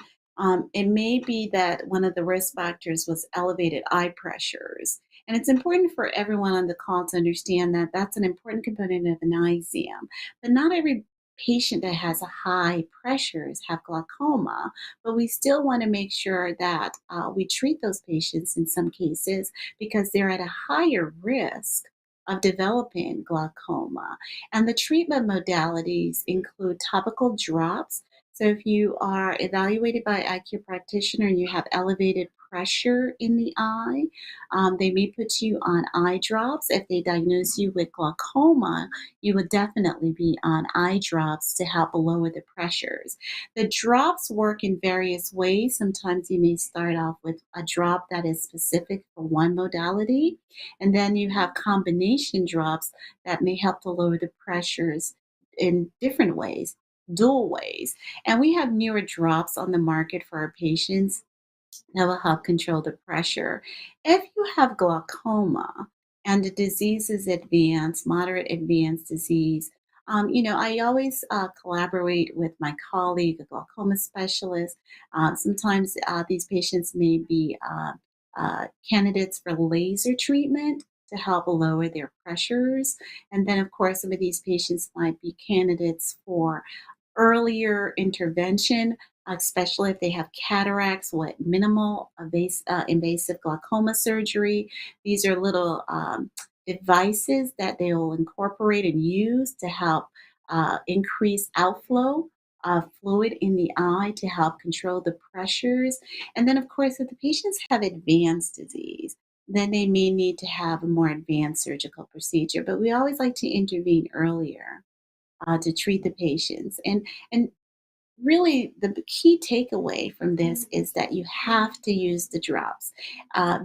it may be that one of the risk factors was elevated eye pressures. And it's important for everyone on the call to understand that that's an important component of an eye exam. But not every patient that has a high pressures have glaucoma, but we still want to make sure that we treat those patients in some cases because they're at a higher risk of developing glaucoma. And the treatment modalities include topical drops. So if you are evaluated by an eye care practitioner and you have elevated pressure in the eye, they may put you on eye drops. If they diagnose you with glaucoma, you would definitely be on eye drops to help lower the pressures. The drops work in various ways. Sometimes you may start off with a drop that is specific for one modality, and then you have combination drops that may help to lower the pressures in different ways, dual ways. And we have newer drops on the market for our patients that will help control the pressure. If you have glaucoma and the disease is advanced, moderate advanced disease, I always collaborate with my colleague, a glaucoma specialist. Sometimes these patients may be candidates for laser treatment to help lower their pressures. And then, of course, some of these patients might be candidates for earlier intervention, especially if they have cataracts with minimal invasive glaucoma surgery. These are little devices that they will incorporate and use to help increase outflow of fluid in the eye to help control the pressures. And then, of course, if the patients have advanced disease, then they may need to have a more advanced surgical procedure. But we always like to intervene earlier to treat the patients. And really, the key takeaway from this is that you have to use the drops.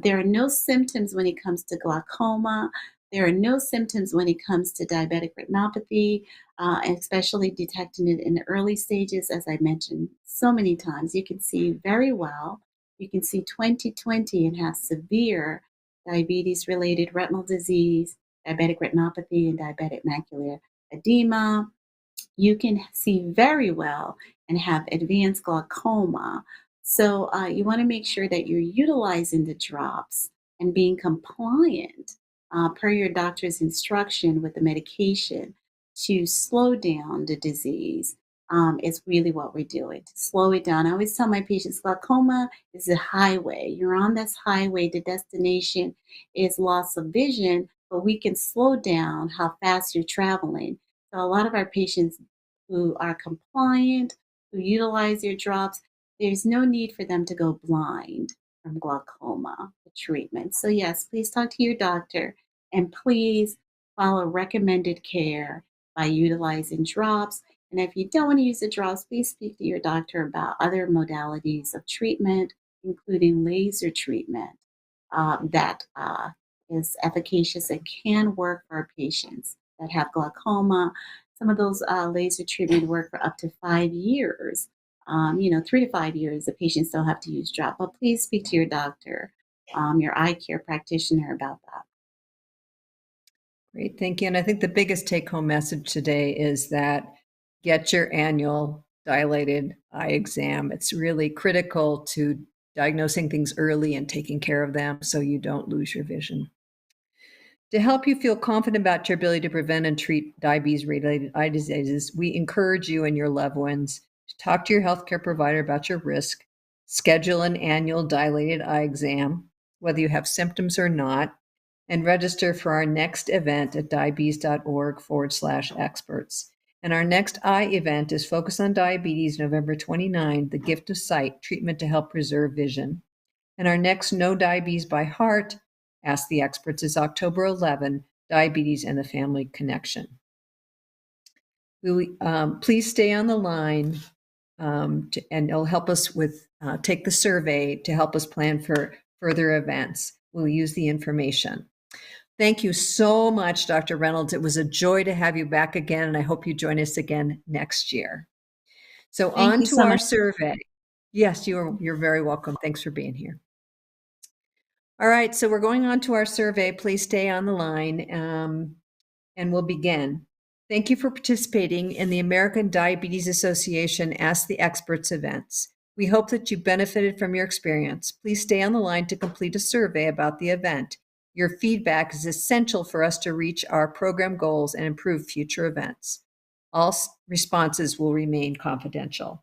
There are no symptoms when it comes to glaucoma. There are no symptoms when it comes to diabetic retinopathy, and especially detecting it in the early stages, as I mentioned so many times. You can see very well. You can see 20/20 and have severe diabetes related retinal disease, diabetic retinopathy, and diabetic macular edema. You can see very well and have advanced glaucoma. So you want to make sure that you're utilizing the drops and being compliant per your doctor's instruction with the medication to slow down the disease. Is really what we're doing to slow it down. I always tell my patients glaucoma is a highway. You're on this highway, the destination is loss of vision, but we can slow down how fast you're traveling. So a lot of our patients who are compliant, who utilize your drops, there's no need for them to go blind from glaucoma treatment. So, yes, please talk to your doctor and please follow recommended care by utilizing drops. And if you don't want to use the drops, please speak to your doctor about other modalities of treatment, including laser treatment that is efficacious and can work for our patients that have glaucoma. Some of those laser treatment work for up to 5 years. 3 to 5 years, the patients don't have to use drop. But please speak to your doctor, your eye care practitioner about that. Great, thank you. And I think the biggest take-home message today is that get your annual dilated eye exam. It's really critical to diagnosing things early and taking care of them so you don't lose your vision. To help you feel confident about your ability to prevent and treat diabetes-related eye diseases, we encourage you and your loved ones to talk to your healthcare provider about your risk, schedule an annual dilated eye exam, whether you have symptoms or not, and register for our next event at diabetes.org/experts. And our next eye event is Focus on Diabetes, November 29, The Gift of Sight, Treatment to Help Preserve Vision. And our next No Diabetes by Heart, Ask the Experts, is October 11, Diabetes and the Family Connection. Please stay on the line and it'll help us with, take the survey to help us plan for further events. We'll use the information. Thank you so much, Dr. Reynolds. It was a joy to have you back again, and I hope you join us again next year. So Thank on you to so our much. survey. Yes, you're very welcome. Thanks for being here. All right, so we're going on to our survey. Please stay on the line, and we'll begin. Thank you for participating in the American Diabetes Association Ask the Experts events. We hope that you benefited from your experience. Please stay on the line to complete a survey about the event. Your feedback is essential for us to reach our program goals and improve future events. All responses will remain confidential.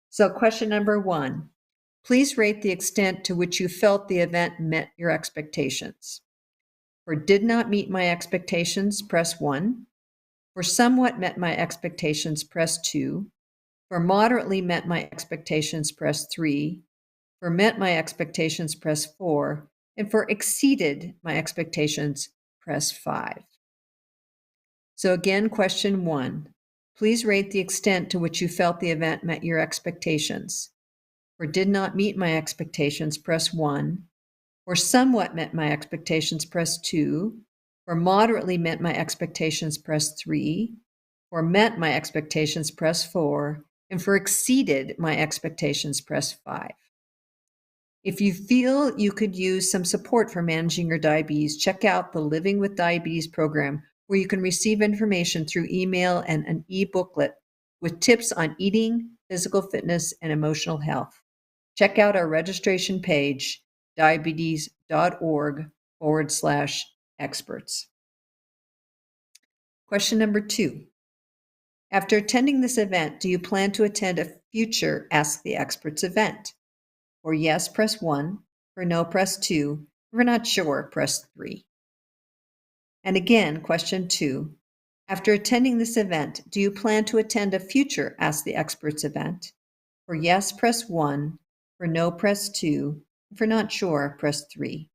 So, question number 1. Please rate the extent to which you felt the event met your expectations. For did not meet my expectations, press 1. For somewhat met my expectations, press 2. For moderately met my expectations, press 3. For met my expectations, press 4. And for exceeded my expectations, press 5. So again, question 1. Please rate the extent to which you felt the event met your expectations. For did not meet my expectations, press 1. For somewhat met my expectations, press 2. For moderately met my expectations, press 3. For met my expectations, press 4. And for exceeded my expectations, press 5. If you feel you could use some support for managing your diabetes, check out the Living with Diabetes program, where you can receive information through email and an e-booklet with tips on eating, physical fitness, and emotional health. Check out our registration page, diabetes.org/experts. Question number 2. After attending this event, do you plan to attend a future Ask the Experts event? For yes, press 1. For no, press 2. If we're not sure, press 3. And again, question 2. After attending this event, do you plan to attend a future Ask the Experts event? For yes, press 1. For no, press 2. If you're not sure, press 3.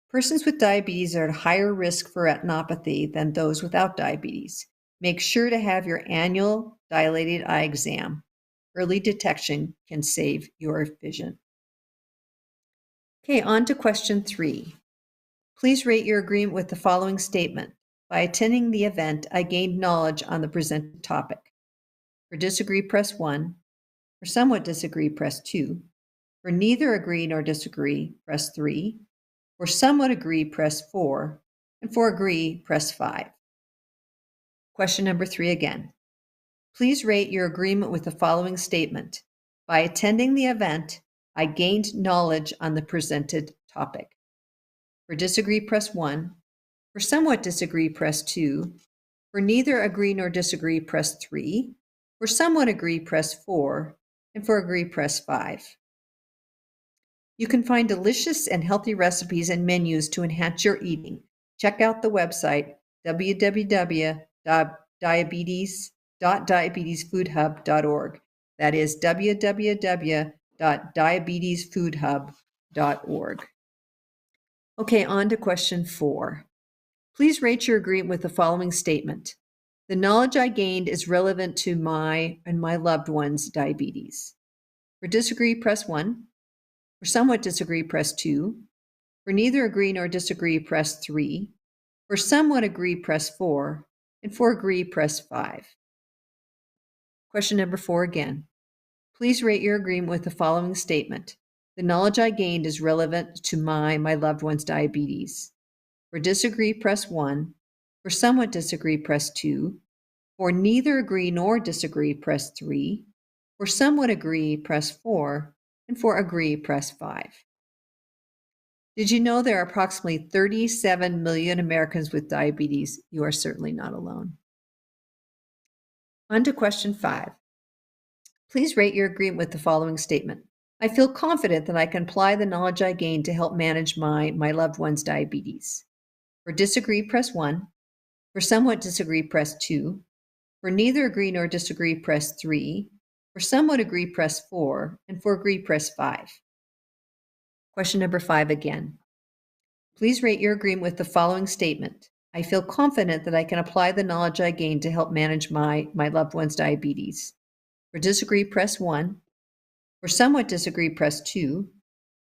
Persons with diabetes are at higher risk for retinopathy than those without diabetes. Make sure to have your annual dilated eye exam. Early detection can save your vision. Okay, on to question 3. Please rate your agreement with the following statement. By attending the event, I gained knowledge on the presented topic. For disagree, press 1. For somewhat disagree, press 2. For neither agree nor disagree, press 3. For somewhat agree, press 4. And for agree, press 5. Question number 3 again. Please rate your agreement with the following statement. By attending the event, I gained knowledge on the presented topic. For disagree, press 1. For somewhat disagree, press 2. For neither agree nor disagree, press 3. For somewhat agree, press 4. And for agree, press 5. You can find delicious and healthy recipes and menus to enhance your eating. Check out the website www.diabetesfoodhub.org. That is www.diabetesfoodhub.org. Okay, on to question 4. Please rate your agreement with the following statement. The knowledge I gained is relevant to my and my loved ones' diabetes. For disagree, press 1. For somewhat disagree, press 2. For neither agree nor disagree, press 3. For somewhat agree, press 4. And for agree, press 5. Question number 4 again. Please rate your agreement with the following statement. The knowledge I gained is relevant to my loved one's diabetes. For disagree, press 1. For somewhat disagree, press 2. For neither agree nor disagree, press 3. For somewhat agree, press 4. And for agree, press 5. Did you know there are approximately 37 million Americans with diabetes? You are certainly not alone. On to question 5. Please rate your agreement with the following statement. I feel confident that I can apply the knowledge I gained to help manage my loved one's diabetes. For disagree, press 1. For somewhat disagree, press 2. For neither agree nor disagree, press 3. For somewhat agree, press 4. And for agree, press 5. Question number 5 again. Please rate your agreement with the following statement. I feel confident that I can apply the knowledge I gained to help manage my loved one's diabetes. For disagree, press 1. For somewhat disagree, press 2.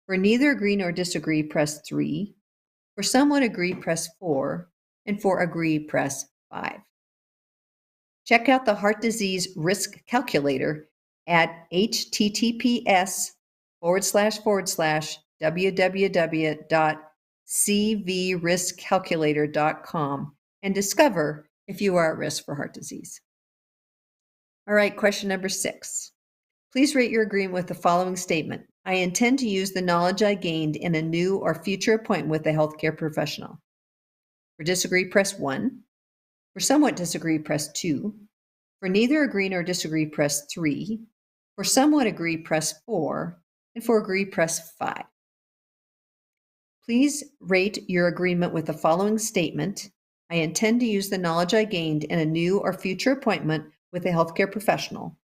For neither agree nor disagree, press 3. For somewhat agree, press 4. And for agree, press 5. Check out the heart disease risk calculator at https://www.cvriskcalculator.com and discover if you are at risk for heart disease. All right, question number 6. Please rate your agreement with the following statement. I intend to use the knowledge I gained in a new or future appointment with a healthcare professional. For disagree, press 1. For somewhat disagree, press 2. For neither agree nor disagree, press 3. For somewhat agree, press 4. And for agree, press 5. Please rate your agreement with the following statement. I intend to use the knowledge I gained in a new or future appointment with a healthcare professional.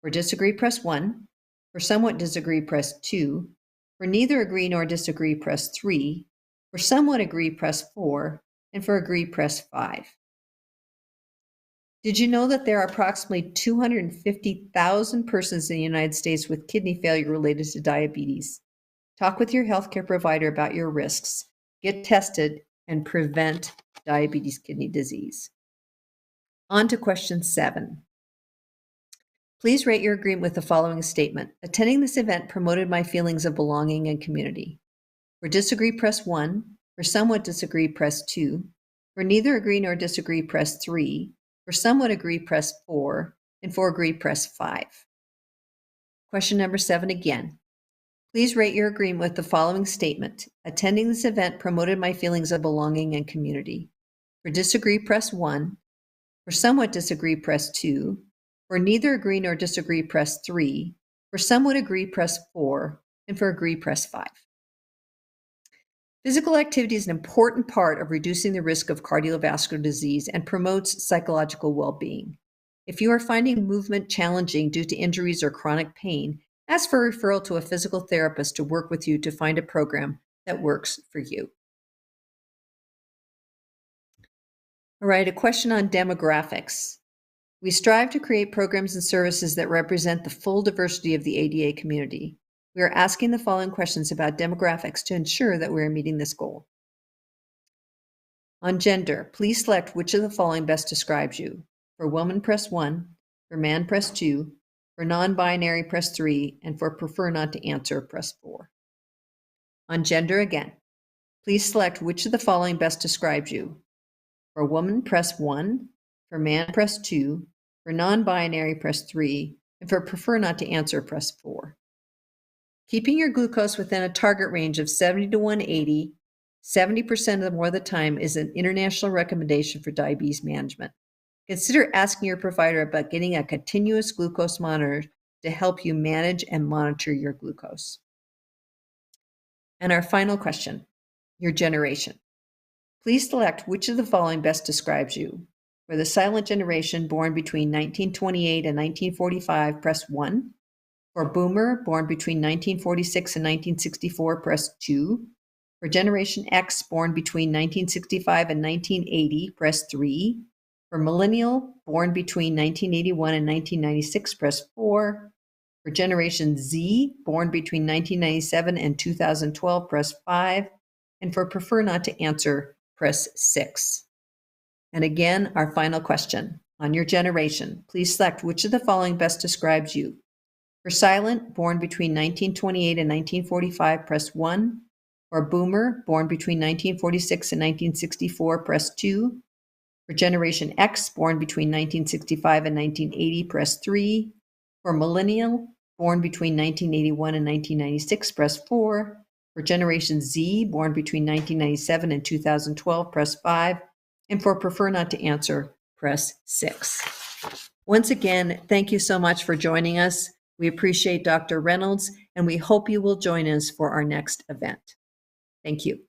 For disagree, press 1. For somewhat disagree, press 2. For neither agree nor disagree, press 3. For somewhat agree, press 4. And for agree, press 5. Did you know that there are approximately 250,000 persons in the United States with kidney failure related to diabetes? Talk with your healthcare provider about your risks, get tested, and prevent diabetes kidney disease. On to question 7. Please rate your agreement with the following statement. Attending this event promoted my feelings of belonging and community. For disagree, press 1. For somewhat disagree, press 2. For neither agree nor disagree, press 3. For somewhat agree, press 4. And for agree, press 5. Question number 7 again. Please rate your agreement with the following statement. Attending this event promoted my feelings of belonging and community. For disagree, press 1. For somewhat disagree, press 2. For neither agree nor disagree, press 3. For somewhat agree, press 4. And for agree, press 5. Physical activity is an important part of reducing the risk of cardiovascular disease and promotes psychological well-being. If you are finding movement challenging due to injuries or chronic pain, ask for a referral to a physical therapist to work with you to find a program that works for you. All right, a question on demographics. We strive to create programs and services that represent the full diversity of the ADA community. We are asking the following questions about demographics to ensure that we are meeting this goal. On gender, please select which of the following best describes you. For woman, press 1. For man, press 2. For non-binary, press 3. And for prefer not to answer, press 4. On gender again, please select which of the following best describes you. For woman, press 1. For man, press 2. For non-binary, press 3. And for prefer not to answer, press 4. Keeping your glucose within a target range of 70 to 180, 70% or more of the time is an international recommendation for diabetes management. Consider asking your provider about getting a continuous glucose monitor to help you manage and monitor your glucose. And our final question, your generation. Please select which of the following best describes you. For the silent generation born between 1928 and 1945, press 1. For boomer, born between 1946 and 1964, press 2. For Generation X, born between 1965 and 1980, press 3. For millennial, born between 1981 and 1996, press 4. For Generation Z, born between 1997 and 2012, press 5. And for prefer not to answer, press 6. And again, our final question. On your generation, please select which of the following best describes you. For silent, born between 1928 and 1945, press 1. For boomer, born between 1946 and 1964, press 2. For Generation X, born between 1965 and 1980, press 3. For millennial, born between 1981 and 1996, press 4. For Generation Z, born between 1997 and 2012, press 5. And for prefer not to answer, press 6. Once again, thank you so much for joining us. We appreciate Dr. Reynolds, and we hope you will join us for our next event. Thank you.